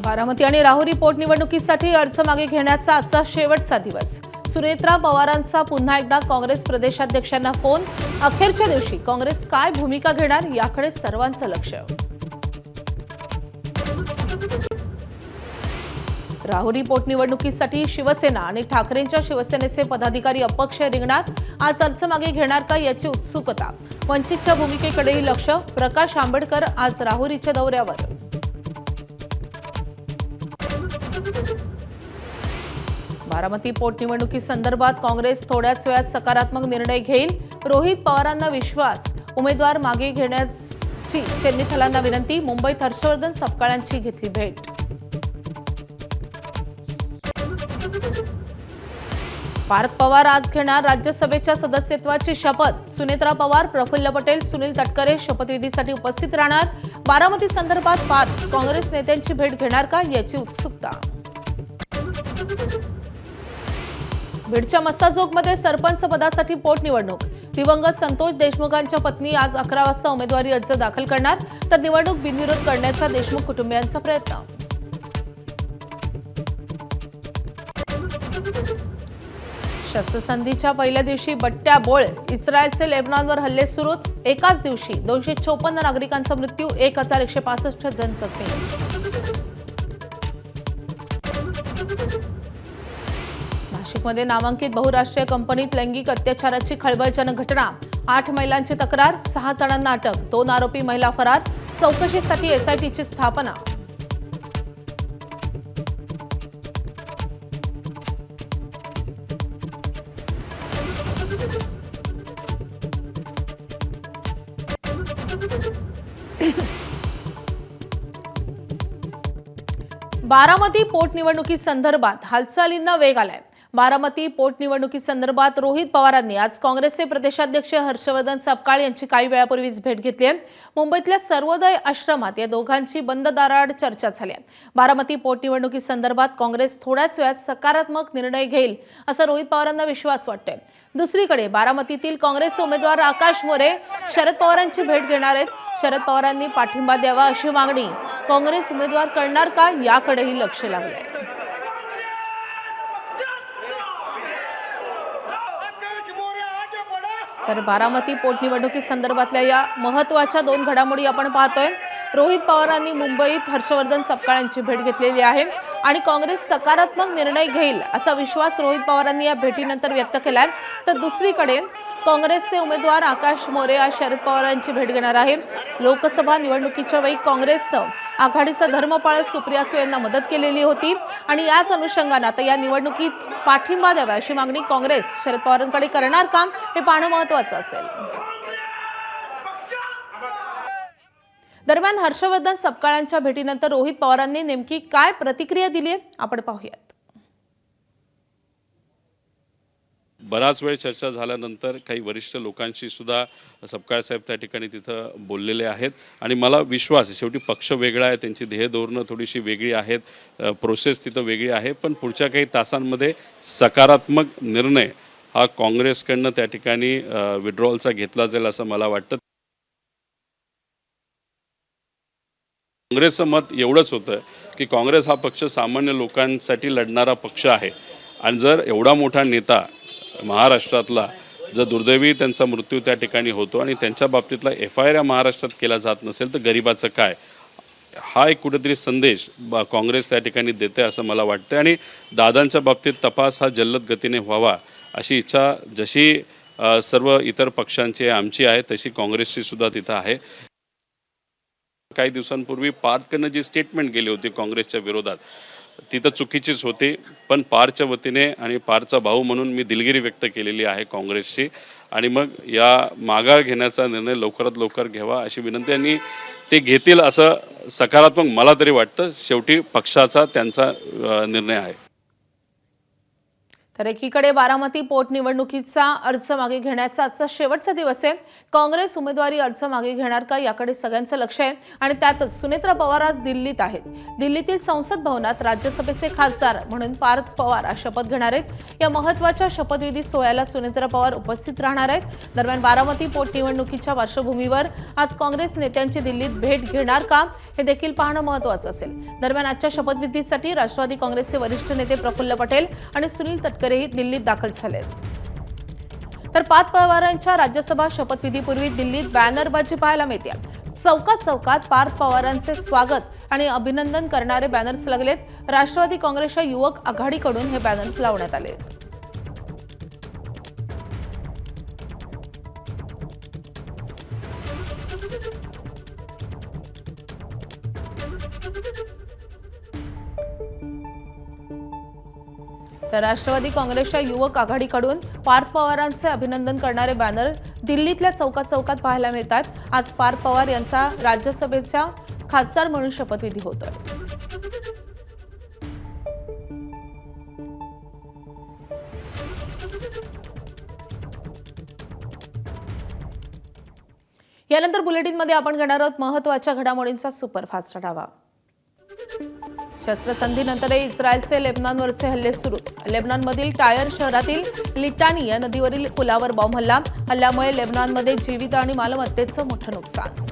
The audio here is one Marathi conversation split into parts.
बारामती आणि राहुरी पोटनिवडणुकीसाठी अर्ज मागे घेण्याचा आजचा शेवटचा दिवस। सुनेत्रा पवारांचा पुन्हा एकदा काँग्रेस प्रदेशाध्यक्षांना फोन। अखेरच्या दिवशी काँग्रेस काय भूमिका घेणार याकडे सर्वांचं लक्ष। राहुरी पोटनिवडणुकीसाठी शिवसेना आणि ठाकरेंच्या शिवसेनेचे पदाधिकारी अपक्ष रिंगणात। आज अर्ज मागे घेणार का याची उत्सुकता। वंचितच्या भूमिकेकडेही लक्ष। प्रकाश आंबेडकर आज राहुरीच्या दौऱ्यावर। बारामती पोटनिवडणुकीसंदर्भात काँग्रेस थोड्याच वेळात सकारात्मक निर्णय घेईल। रोहित पवारांना विश्वास। उमेदवार मागे घेण्याची चेन्नीथलांना विनंती। मुंबईत हर्षवर्धन सपकाळांची घेतली भेट। पार्थ पवार आज घेणार राज्यसभेच्या सदस्यत्वाची शपथ। सुनेत्रा पवार, प्रफुल्ल पटेल, सुनील तटकरे शपथविधीसाठी उपस्थित राहणार। बारामती संदर्भात पार्थ काँग्रेस नेत्यांची भेट घेणार का याची उत्सुकता। बीडच्या मस्साजोगमध्ये सरपंच पदासाठी पोटनिवडणूक। दिवंगत संतोष देशमुखांच्या पत्नी आज 11 वाजता उमेदवारी अर्ज दाखल करणार, तर निवडणूक बिनविरोध करण्याचा देशमुख कुटुंबियांचा प्रयत्न। शस्त्रसंधीच्या पहिल्या दिवशी बट्ट्याबोळ। इस्रायलचे लेबनॉनवर हल्ले सुरूच। एकाच दिवशी 254 नागरिकांचा मृत्यू, 1165 जण जखमी। नाशिकमध्ये नामांकित बहुराष्ट्रीय कंपनीत लैंगिक अत्याचाराची खळबळजनक घटना। 8 महिलांची तक्रार, 6 जणांना अटक, 2 आरोपी महिला फरार। चौकशीसाठी एसआयटीची स्थापना। बारामती पोटनिवडणुकीसंदर्भात हालचालींना वेग आलाय। बारामती पोटनिवडणुकीसंदर्भात रोहित पवारांनी आज काँग्रेसचे प्रदेशाध्यक्ष हर्षवर्धन सपकाळ यांची काही वेळापूर्वीच भेट घेतली आहे। मुंबईतल्या सर्वोदय आश्रमात या दोघांची बंद दाराआड चर्चा झाली आहे। बारामती पोटनिवडणुकीसंदर्भात काँग्रेस थोड्याच वेळात सकारात्मक निर्णय घेईल असा रोहित पवारांना विश्वास वाटतोय। दुसरीकडे बारामतीतील काँग्रेसचे उमेदवार आकाश मोरे शरद पवारांची भेट घेणार आहेत। शरद पवारांनी पाठिंबा द्यावा अशी मागणी काँग्रेस उमेदवार करणार का याकडेही लक्ष लागलंय। तर बारामती पोटनिवडणुकीसंदर्भातल्या या महत्त्वाच्या 2 घडामोडी आपण पाहतोय। रोहित पवारांनी मुंबईत हर्षवर्धन सपकाळ यांची भेट घेतलेली आहे आणि काँग्रेस सकारात्मक निर्णय घेईल असा विश्वास रोहित पवारांनी या भेटीनंतर व्यक्त केलाय। तर दुसरीकडे काँग्रेसचे उमेदवार आकाश मोरे आज शरद पवारांची भेट घेणार आहे। लोकसभा निवडणुकीच्या वेळी काँग्रेसनं आघाडीचा धर्मपाळ सुप्रिया सुळे यांना मदत केलेली होती आणि याच अनुषंगाने आता या निवडणुकीत पाठिंबा द्यावा अशी मागणी काँग्रेस शरद पवारांकडे करणार का हे पाहणं महत्त्वाचं असेल। दरम्यान हर्षवर्धन सपकाळांच्या भेटीनंतर रोहित पवारांनी नेमकी काय प्रतिक्रिया दिली आहे आपण पाहूयात। बराच वेळ चर्चा झाल्यानंतर काही वरिष्ठ लोकांशी सुद्धा सपकाळ साहेब त्या ठिकाणी तिथं बोललेले आहेत आणि मला विश्वास आहे शेवटी पक्ष वेगळा आहे, त्यांची ध्येय धोरणं थोडीशी वेगळी आहेत, प्रोसेस तिथं वेगळी आहे, पण पुढच्या काही तासांमध्ये सकारात्मक निर्णय हा काँग्रेसकडनं त्या ठिकाणी विड्रॉलचा घेतला जाईल असं मला वाटतं। काँग्रेसचं मत एवढंच होतं की काँग्रेस हा पक्ष सामान्य लोकांसाठी लढणारा पक्ष आहे आणि जर एवढा मोठा नेता महाराष्ट्रातला जर दुर्दैवी त्यांचा मृत्यू त्या ठिकाणी होतो आणि त्यांच्या बाबतीतला FIR या महाराष्ट्रात केला जात नसेल तर गरिबाचं काय, हा एक कुठेतरी संदेश काँग्रेस त्या ठिकाणी देते असं मला वाटतं। आणि दादांच्या बाबतीत तपास हा जलद गतीने व्हावा अशी इच्छा जशी सर्व इतर पक्षांची आमची आहे तशी काँग्रेसची सुद्धा तिथं आहे। काही दिवसांपूर्वी पार्थकडनं जी स्टेटमेंट गेली होती काँग्रेसच्या विरोधात ती तर चुकीचीच होती, पण पारच्या वतीने आणि पारचा भाऊ म्हणून मी दिलगिरी व्यक्त केलेली आहे काँग्रेसची आणि मग या माघार घेण्याचा निर्णय लवकरात लवकर घ्यावा अशी विनंती आणि ते घेतील असं सकारात्मक मला तरी वाटतं। शेवटी पक्षाचा त्यांचा निर्णय आहे। तर एकीकडे बारामती पोटनिवडणुकीचा अर्ज मागे घेण्याचा आजचा शेवटचा दिवस आहे। काँग्रेस उमेदवारी अर्ज मागे घेणार का याकडे सगळ्यांचं लक्ष आहे आणि त्यातच सुनेत्रा पवार आज दिल्लीत आहेत। दिल्लीतील संसद भवनात राज्यसभेचे खासदार म्हणून पार्थ पवार आज शपथ घेणार आहेत। या महत्त्वाच्या शपथविधी सोहळ्याला सुनेत्रा पवार उपस्थित राहणार आहेत। दरम्यान बारामती पोटनिवडणुकीच्या पार्श्वभूमीवर आज काँग्रेस नेत्यांची दिल्लीत भेट घेणार का हे देखील पाहणं महत्त्वाचं असेल. दरम्यान आजच्या शपथविधीसाठी राष्ट्रवादी काँग्रेसचे वरिष्ठ नेते प्रफुल्ल पटेल आणि सुनील तटकरेही दिल्लीत दाखल झालेत. तर पार्थ पवारांच्या राज्यसभा शपथविधीपूर्वी दिल्लीत बॅनरबाजी पाहायला मिळते. चौकात चौकात पार्थ पवारांचे स्वागत आणि अभिनंदन करणारे बॅनर्स लागलेत. राष्ट्रवादी काँग्रेसच्या युवक आघाडीकडून हे बॅनर्स लावण्यात आले. तर राष्ट्रवादी काँग्रेसच्या युवक आघाडीकडून पार्थ पवारांचे अभिनंदन करणारे बॅनर दिल्लीतल्या चौकात चौकात पाहायला मिळतात. आज पार्थ पवार यांचा राज्यसभेचा खासदार म्हणून शपथविधी होतोय. यानंतर बुलेटिनमध्ये आपण घेणार आहोत महत्त्वाच्या घडामोडींचा सुपरफास्ट आढावा. शस्त्रसंधीनंतरही इस्रायलचे लेबनॉनवरचे हल्ले सुरूच. लेबनॉनमधील टायर शहरातील लिटानी या नदीवरील पुलावर बॉम्ब हल्ला. हल्ल्यामुळे लेबनॉनमध्ये जीवित आणि मालमत्तेचं मोठं नुकसान.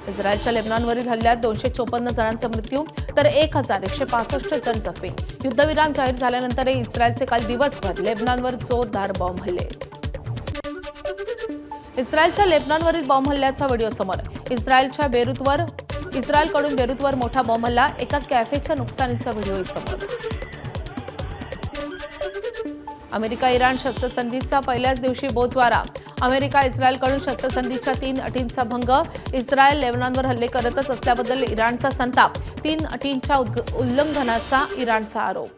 इस्रायलच्या लेबनॉनवरील हल्ल्यात 254 जणांचा मृत्यू तर 1165 जण जखमी. युद्धविराम जाहीर झाल्यानंतरही इस्रायलचे काल दिवसभर लेबनॉनवर जोरदार बॉम्ब हल्ले. इस्रायलच्या लेबनॉनवरील बॉम्ब हल्ल्याचा व्हिडिओ समोर. इस्रायलकडून बेरूतवर मोठा बॉम्ब हल्ला. एका कॅफेच्या नुकसानीचा व्हिडिओ समोर. अमेरिका इराण शस्त्रसंधीचा पहिल्याच दिवशी बोजवारा. अमेरिका इस्रायलकडून शस्त्रसंधीच्या 3 अटींचा भंग. इस्रायल लेबनॉनवर हल्ले करतच असल्याबद्दल इराणचा संताप. 3 अटींच्या उल्लंघनाचा इराणचा आरोप.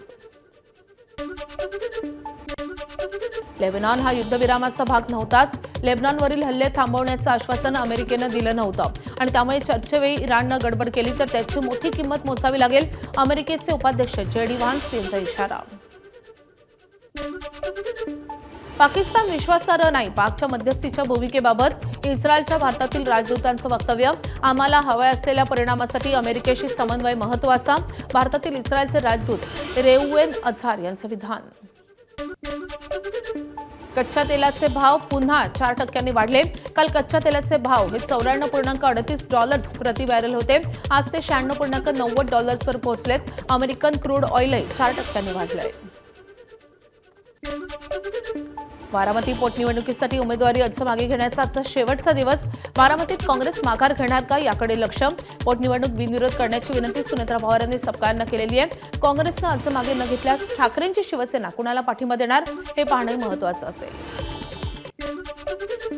लेबनॉन हा युद्धविरामाचा भाग नव्हताच. लेबनॉनवरील हल्ले थांबवण्याचं आश्वासन अमेरिकेनं दिलं नव्हतं आणि त्यामुळे चर्चेवेळी इराणनं गडबड केली तर त्याची मोठी किंमत मोजावी लागेल. अमेरिकेचे उपाध्यक्ष JD व्हान्स यांचा इशारा. पाकिस्तान विश्वासार्ह नाही. पाकच्या मध्यस्थीच्या भूमिकेबाबत इस्रायलच्या भारतातील राजदूतांचं वक्तव्य. आम्हाला हव्या असलेल्या परिणामासाठी अमेरिकेशी समन्वय महत्त्वाचा. भारतातील इस्रायलचे राजदूत रेऊवेन अझार यांचं विधान. कच्च्या तेलाचे भाव पुन्हा 4% वाढले. काल कच्च्या तेलाचे भाव हे $94.38 प्रति बॅरल होते. आज ते $96.90 वर पोहोचलेत. अमेरिकन क्रूड ऑइलही 4% वाढलंय. बारामती पोटनिवडणुकीसाठी उमेदवारी अर्ज मागे घेण्याचा आजचा शेवटचा दिवस. बारामतीत काँग्रेस माघार घेणार का याकडे लक्ष. पोटनिवडणूक बिनविरोध करण्याची विनंती सुनेत्रा पवार यांनी सरकारनं केलेली आहे. काँग्रेसनं अर्ज मागे न घेतल्यास ठाकरेंची शिवसेना कुणाला पाठिंबा देणार हे पाहणे महत्त्वाचं असेल.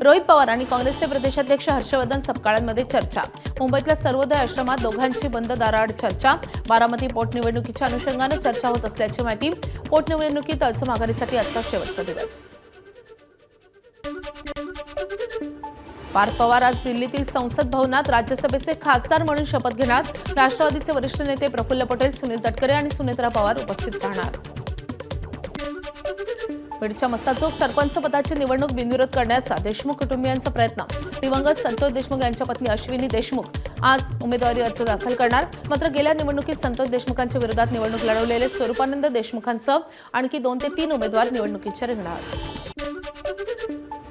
रोहित पवार आणि काँग्रेसचे प्रदेशाध्यक्ष हर्षवर्धन सपकाळांमध्ये चर्चा. मुंबईतल्या सर्वोदय आश्रमात दोघांची बंद दाराआड चर्चा. बारामती पोटनिवडणुकीच्या अनुषंगानं चर्चा होत असल्याची माहिती. पोटनिवडणुकीत अर्ज माघारीसाठी आजचा शेवटचा दिवस. पार्थ पवार आज दिल्लीतील संसद भवनात राज्यसभेचे खासदार म्हणून शपथ घेणार. राष्ट्रवादीचे वरिष्ठ नेते प्रफुल्ल पटेल, सुनील तटकरे आणि सुनेत्रा पवार उपस्थित राहणार. बीडच्या मस्साजोग सरपंच पदाची निवडणूक बिनविरोध करण्याचा देशमुख कुटुंबियांचा प्रयत्न. दिवंगत संतोष देशमुख यांच्या पत्नी अश्विनी देशमुख आज उमेदवारी अर्ज दाखल करणार. मात्र गेल्या निवडणुकीत संतोष देशमुखांच्या विरोधात निवडणूक लढवलेले स्वरूपानंद देशमुखांसह आणखी 2 ते 3 उमेदवार निवडणुकीच्या रिंगणात.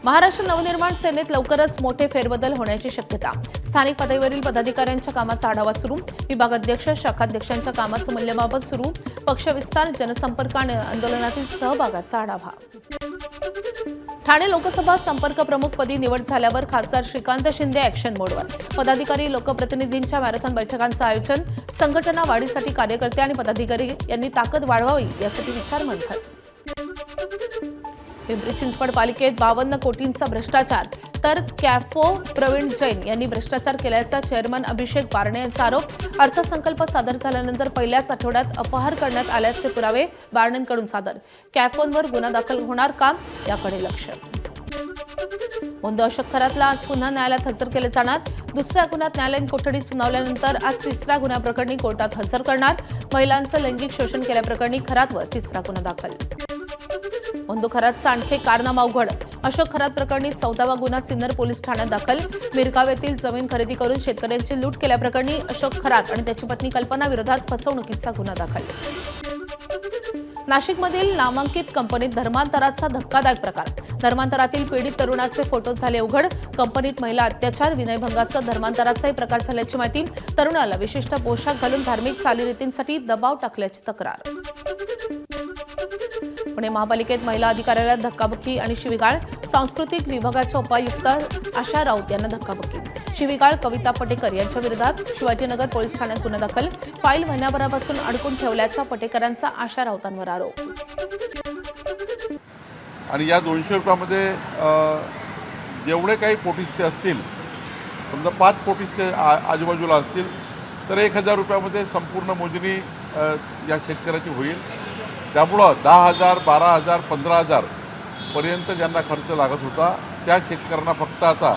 महाराष्ट्र नवनिर्माण सेनेत लवकरच मोठे फेरबदल होण्याची शक्यता. स्थानिक पातळीवरील पदाधिकाऱ्यांच्या कामाचा आढावा सुरू. विभागाध्यक्ष, शाखाध्यक्षांच्या कामाचं मूल्यमापन सुरू. पक्षविस्तार, जनसंपर्क आणि आंदोलनातील सहभागाचा आढावा. ठाणे लोकसभा संपर्क प्रमुखपदी निवड झाल्यावर खासदार श्रीकांत शिंदे ॲक्शन मोडवर. पदाधिकारी, लोकप्रतिनिधींच्या मॅरेथॉन बैठकांचं आयोजन. संघटना वाढीसाठी कार्यकर्ते आणि पदाधिकारी यांनी ताकद वाढवावी यासाठी विचार मंथन. पिंपरी चिंचवड पालिकेत 52 कोटींचा भ्रष्टाचार. तर कॅफो प्रवीण जैन यांनी भ्रष्टाचार केल्याचा चेअरमन अभिषेक बारणे यांचा आरोप. अर्थसंकल्प सादर झाल्यानंतर पहिल्याच आठवड्यात अपहार करण्यात आल्याचे पुरावे बारणेंकडून सादर. कॅफोंवर गुन्हा दाखल होणार का याकडे लक्ष. मुंदो अशोक खरातला आज पुन्हा न्यायालयात हजर केले जाणार. दुसऱ्या गुन्ह्यात न्यायालयीन कोठडी सुनावल्यानंतर आज तिसऱ्या गुन्ह्याप्रकरणी कोर्टात हजर करणार. महिलांचं लैंगिक शोषण केल्याप्रकरणी खरातवर तिसरा गुन्हा दाखल. मुंदो खरातचा आणखी कारनामा उघड. अशोक खरात प्रकरणी 14वा गुन्हा सिन्नर पोलीस ठाण्यात दाखल. मिरगाव येथील जमीन खरेदी करून शेतकऱ्यांची लूट केल्याप्रकरणी अशोक खरात आणि त्याची पत्नी कल्पना विरोधात फसवणुकीचा गुन्हा दाखल. नाशिकमधील नामांकित कंपनीत धर्मांतराचा धक्कादायक प्रकार. धर्मांतरातील पीडित तरुणाचे फोटो झाले उघड. कंपनीत महिला अत्याचार, विनयभंगासह धर्मांतराचाही प्रकार झाल्याची माहिती. तरुणाला विशिष्ट पोशाख घालून धार्मिक चालीरीतींसाठी दबाव टाकल्याची तक्रार. पुणे महापालिकेत महिला अधिकाऱ्याला धक्काबुक्की आणि शिवीगाळ. सांस्कृतिक विभागाच्या उपायुक्त आशा राऊत यांना धक्काबुक्की. शिवीगाळ कविता पटेकर यांच्या विरोधात शिवाजीनगर पोलीस ठाण्यात गुन्हा दाखल. फाईल महिन्याभरापासून अडकून ठेवल्याचा पटेकरांचा आशा राऊतांवर आरोप. आणि या 200 रुपयामध्ये जेवढे काही पोटिसचे असतील, समजा 5 पोटिसचे आजूबाजूला असतील, तर 1000 रुपयामध्ये संपूर्ण मोजणी या शेतकऱ्याची होईल. त्यामुळं 10,000, 12,000, 15,000 पर्यंत ज्यांना खर्च लागत होता त्या शेतकऱ्यांना फक्त आता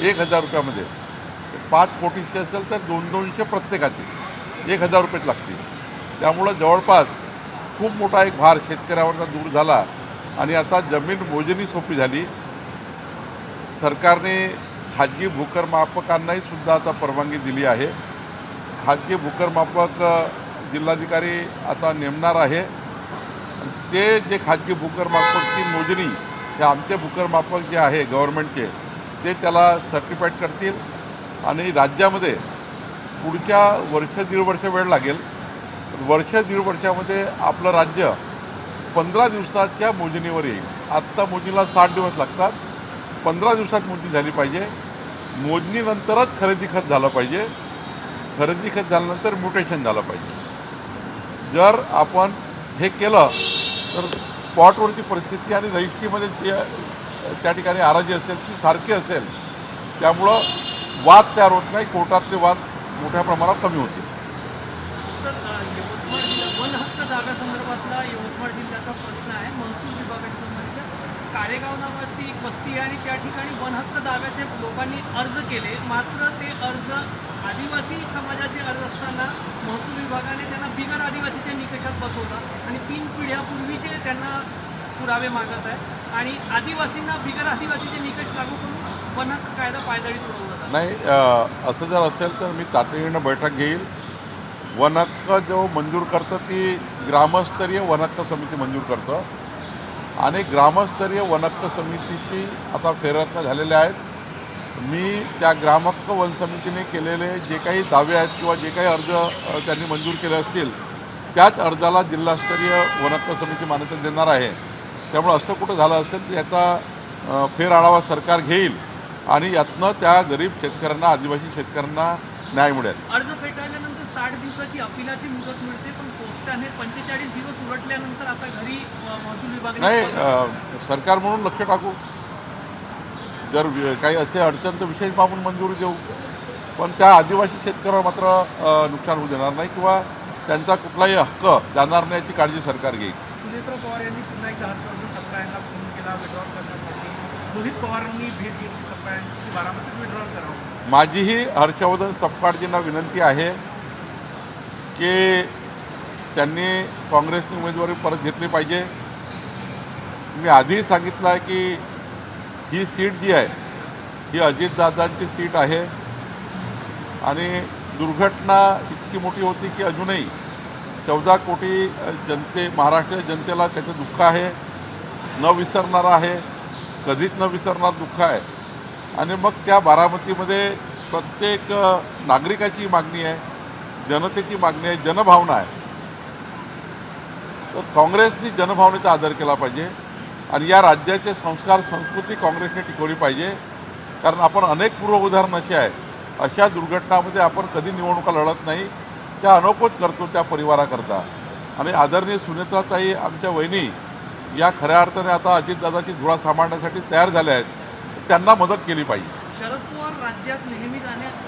1000 रुपयामध्ये 5 पोटिसचे असेल तर 200 प्रत्येकाचे 1000 रुपयेच लागतील. त्यामुळं जवळपास खूप मोठा एक भार शेतकऱ्यावरचा दूर झाला. आणि आता जमीन मोजणी सोपी झाली. सरकारने खाजगी भूकरमापकांनाही सुद्धा आता परवानगी दिली आहे. खाजगी भूकरमापक जिल्हाधिकारी आता नेमणार आहे. ते जे खाजगी भूकरमापकची मोजणी, हे आमचे भूकरमापक जे आहे गव्हर्नमेंटचे, ते त्याला सर्टिफाईड करतील. आणि राज्यामध्ये पुढच्या वर्ष दीड वर्ष वेळ लागेल. वर्ष दीड वर्षामध्ये आपलं राज्य 15 दिवसाच्या मोजणीवर येईल. आत्ता मोजणीला 60 दिवस लागतात. 15 दिवसात मोजणी झाली पाहिजे. मोजणीनंतरच खरेदी खत झालं पाहिजे. खरेदी खत झाल्यानंतर म्युटेशन झालं पाहिजे. जर आपण हे केलं तर स्पॉटवरची परिस्थिती आणि रजिस्ट्रीमध्ये त्या ठिकाणी आराजी असेल ती सारखी असेल. त्यामुळं वाद तयार होत नाही. कोर्टातले वाद मोठ्या प्रमाणात कमी होतील. यवतमाळ जिल्हा वन हक्क जागा संदर्भातला यवतमाळ जिल्ह्याचा प्रश्न आहे. महसूल विभागाच्या संबंधित कारेगाव नावाची एक वस्ती आहे आणि त्या ठिकाणी वन हक्क जागाचे लोकांनी अर्ज केले. मात्र ते अर्ज आदिवासी समाजाचे अर्ज असताना महसूल विभागाने त्यांना बिगर आदिवासीच्या निकषात बसवला आणि 3 पिढ्यापूर्वीचे त्यांना पुरावे मागत आहे. आणि आदिवासींना बिगर आदिवासीचे निकष लागू करून वन हक्क कायदा पायदळीत उडवला जातो. नाही, असं जर असेल तर मी तातडीनं बैठक घेईल. वन हक्क जो मंजूर करतं ती ग्रामस्तरीय वन हक्क समिती मंजूर करतं. आणि ग्रामस्तरीय वन हक्क समितीची आता फेररचना झालेल्या आहेत. मी त्या ग्रामहक्क वन समितीने केलेले जे काही दावे आहेत किंवा जे काही अर्ज त्यांनी मंजूर केले असतील त्याच अर्जाला जिल्हास्तरीय वन हक्क समिती मान्यता देणार आहे. त्यामुळे असं कुठं झालं असेल तर याचा फेर आढावा सरकार घेईल आणि यातनं त्या गरीब शेतकऱ्यांना, आदिवासी शेतकऱ्यांना न्याय मिळेल. अर्ज फेटाळल्यानंतर 60 दिवसाची अपीलाची मुदत मिळते, पण पोस्टाने 45 दिवस उलटल्यानंतर आता घरी महसूल विभागाने नाही, सरकार म्हणून लक्ष टाकू. जर काही असे अडचण तर विशेष बाबून मंजुरी देऊ. पण त्या आदिवासी शेतकऱ्यावर मात्र नुकसान होऊ देणार नाही किंवा त्यांचा कुठलाही हक्क जाणार नाही याची काळजी सरकार घेईल. सुनेत्र पवार यांनी पुन्हा एकदा हर्षवर्धन सपकाळांना फोन केला विड्रॉल करण्यासाठी. रोहित पवारांनी भेट घेतली सपकाळांची, बारामतीत विड्रॉल करावं. माझीही हर्षवर्धन सपकाळजींना विनंती आहे की त्यांनी काँग्रेसनी उमेदवारी परत घेतली पाहिजे. मी आधीही सांगितलं आहे की ही सीट जी आहे ही अजितदादांची सीट आहे. आणि दुर्घटना इतकी मोठी होती की अजूनही 14 कोटी महाराष्ट्र जनतेला त्याचं दुःख आहे, न विसरणारं आहे, कधीच न विसरणार दुःख आहे. आणि मग त्या बारामतीमध्ये प्रत्येक नागरिकाची मागणी आहे, जनतेची मागणी आहे, जनभावना आहे. तर काँग्रेसनी जनभावनेचा आदर केला पाहिजे आणि या राज्याचे संस्कार, संस्कृती काँग्रेसने टिकवली पाहिजे. कारण आपण अनेक पूर्वउदाहरणं अशी आहे, अशा दुर्घटनामध्ये आपण कधी निवडणुका लढत नाही, त्या अनोखोच करतो त्या परिवाराकरता. आणि आदरणीय सुनेत्राताई आमच्या वहिनी या खऱ्या अर्थाने आता अजितदादाची धुळा सांभाळण्यासाठी तयार झाल्या आहेत. त्यांना मदत केली पाहिजे. शरद पवार राज्यात नेहमीच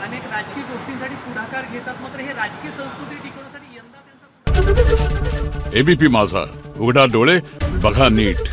अनेक राजकीय गोष्टींसाठी पुढाकार घेतात, मात्र हे राजकीय संस्कृती टिकवण्यासाठी यंदा त्यांचा एबीपी माझा, उघडा डोळे बघा नीट.